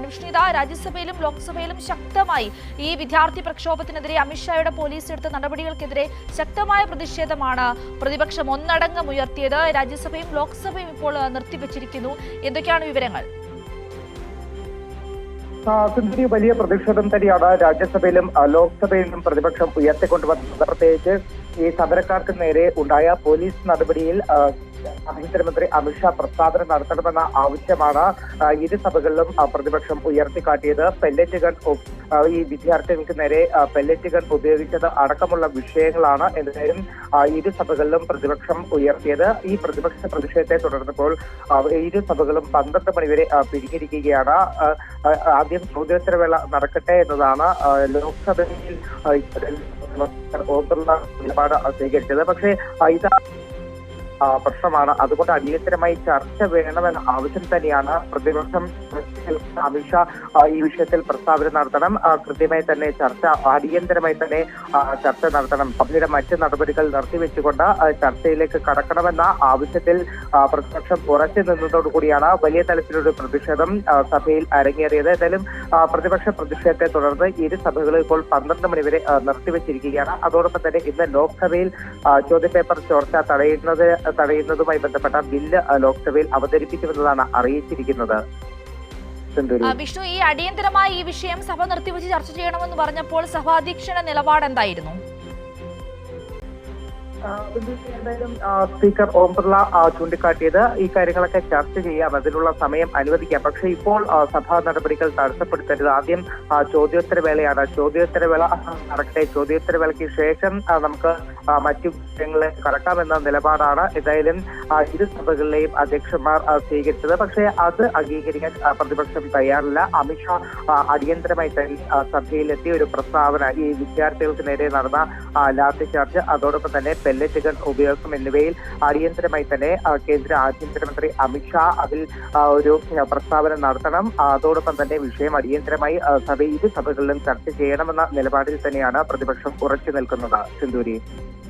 വിഷ്ണുത രാജ്യസഭയിലും ലോക്സഭയിലും ശക്തമായി ഈ വിദ്യാർത്ഥി പ്രക്ഷോഭത്തിനെതിരെ അമിത്ഷായുടെ പോലീസ് എടുത്ത നടപടികൾക്കെതിരെ ശക്തമായ പ്രതിഷേധമാണ് പ്രതിപക്ഷം ഒന്നടങ്കം ഉയർത്തിയത്. രാജ്യസഭയും ലോക്സഭയും ഇപ്പോൾ നിർത്തിവച്ചിരിക്കുന്നു. എന്തൊക്കെയാണ് വിവരങ്ങൾ? വലിയ പ്രതിഷേധം തന്നെയാണ് രാജ്യസഭയിലും ലോക്സഭയിലും പ്രതിപക്ഷം ഉയർത്തിക്കൊണ്ടുവന്നത്. പ്രത്യേകിച്ച് ഈ സമരക്കാർക്ക് നേരെ ഉണ്ടായ പോലീസ് നടപടിയിൽ ആഭ്യന്തരമന്ത്രി അമിത്ഷാ പ്രസ്താവന നടത്തണമെന്ന ആവശ്യമാണ് ഇരു സഭകളിലും പ്രതിപക്ഷം ഉയർത്തിക്കാട്ടിയത്. പെല്ലറ്റ് ഗൺ ഈ വിദ്യാർത്ഥികൾക്ക് നേരെ പെല്ലറ്റ് ഗൺ ഉപയോഗിച്ചത് അടക്കമുള്ള വിഷയങ്ങളാണ് എന്തായാലും ഇരു സഭകളിലും പ്രതിപക്ഷം ഉയർത്തിയത്. ഈ പ്രതിപക്ഷ പ്രതിഷേധത്തെ തുടർന്നപ്പോൾ ഇരു സഭകളും 12 മണിവരെ പിരിഞ്ഞിരിക്കുകയാണ്. ആദ്യം ചോദ്യോത്തരവേള നടക്കട്ടെ എന്നതാണ് ലോക്സഭയിൽ നിലപാട് സ്വീകരിച്ചത്. പക്ഷേ ഇത് പ്രശ്നമാണ്. അതുകൊണ്ട് അടിയന്തരമായി ചർച്ച വേണമെന്ന ആവശ്യം തന്നെയാണ് പ്രതിപക്ഷം. അമിത്ഷാ ഈ വിഷയത്തിൽ പ്രസ്താവന നടത്തണം, കൃത്യമായി തന്നെ ചർച്ച അടിയന്തരമായി തന്നെ ചർച്ച നടത്തണം, സഭയുടെ മറ്റ് നടപടികൾ നിർത്തിവെച്ചുകൊണ്ട് ചർച്ചയിലേക്ക് കടക്കണമെന്ന ആവശ്യത്തിൽ പ്രതിപക്ഷം ഉറച്ചു നിന്നതോടുകൂടിയാണ് വലിയ തലത്തിലൊരു പ്രതിഷേധം സഭയിൽ അരങ്ങേറിയത്. ഏതായാലും പ്രതിപക്ഷ പ്രതിഷേധത്തെ തുടർന്ന് ഇരു സഭകളും ഇപ്പോൾ 12 മണിവരെ നിർത്തിവെച്ചിരിക്കുകയാണ്. അതോടൊപ്പം തന്നെ ഇന്ന് ലോക്സഭയിൽ ചോദ്യപേപ്പർ ചോർച്ച തടയുന്നതുമായി ബന്ധപ്പെട്ട ബില്ല് ലോക്സഭയിൽ അവതരിപ്പിക്കുമെന്നതാണ് അറിയിച്ചിരിക്കുന്നത്. വിഷ്ണു, ഈ അടിയന്തരമായി ഈ വിഷയം സഭ നിർത്തിവെച്ച് ചർച്ച ചെയ്യണമെന്ന് പറഞ്ഞപ്പോൾ സഭാധ്യക്ഷന്റെ നിലപാട് എന്തായിരുന്നു? എന്തായാലും സ്പീക്കർ ഓം ബിർള ചൂണ്ടിക്കാട്ടിയത് ഈ കാര്യങ്ങളൊക്കെ ചർച്ച ചെയ്യാം, അതിനുള്ള സമയം അനുവദിക്കാം, പക്ഷെ ഇപ്പോൾ സഭാ നടപടികൾ തടസ്സപ്പെടുത്തരുത്. ആദ്യം ചോദ്യോത്തരവേളയാണ്, ചോദ്യോത്തരവേള നടക്കട്ടെ, ചോദ്യോത്തരവേളയ്ക്ക് ശേഷം നമുക്ക് മറ്റു വിഷയങ്ങളെ കടക്കാമെന്ന നിലപാടാണ് എന്തായാലും ഇരു സഭകളിലെയും അധ്യക്ഷന്മാർ സ്വീകരിച്ചത്. പക്ഷേ അത് അംഗീകരിക്കാൻ പ്രതിപക്ഷം തയ്യാറില്ല. അമിത്ഷാ അടിയന്തരമായി തന്നെ സഭയിലെത്തിയ ഒരു പ്രസ്താവന, ഈ വിദ്യാർത്ഥികൾക്ക് നേരെ നടന്ന ലാത്തി ചാർജ്, അതോടൊപ്പം തന്നെ പെല്ലറ്റ് ഗൺ ഉപയോഗം എന്നിവയിൽ അടിയന്തരമായി തന്നെ കേന്ദ്ര ആഭ്യന്തരമന്ത്രി അമിത്ഷാ അതിൽ ഒരു പ്രസ്താവന നടത്തണം. അതോടൊപ്പം തന്നെ വിഷയം അടിയന്തരമായി ഇരു സഭകളിലും ചർച്ച ചെയ്യണമെന്ന നിലപാടിൽ തന്നെയാണ് പ്രതിപക്ഷം ഉറച്ചു നിൽക്കുന്നത്. സിന്ധൂരി.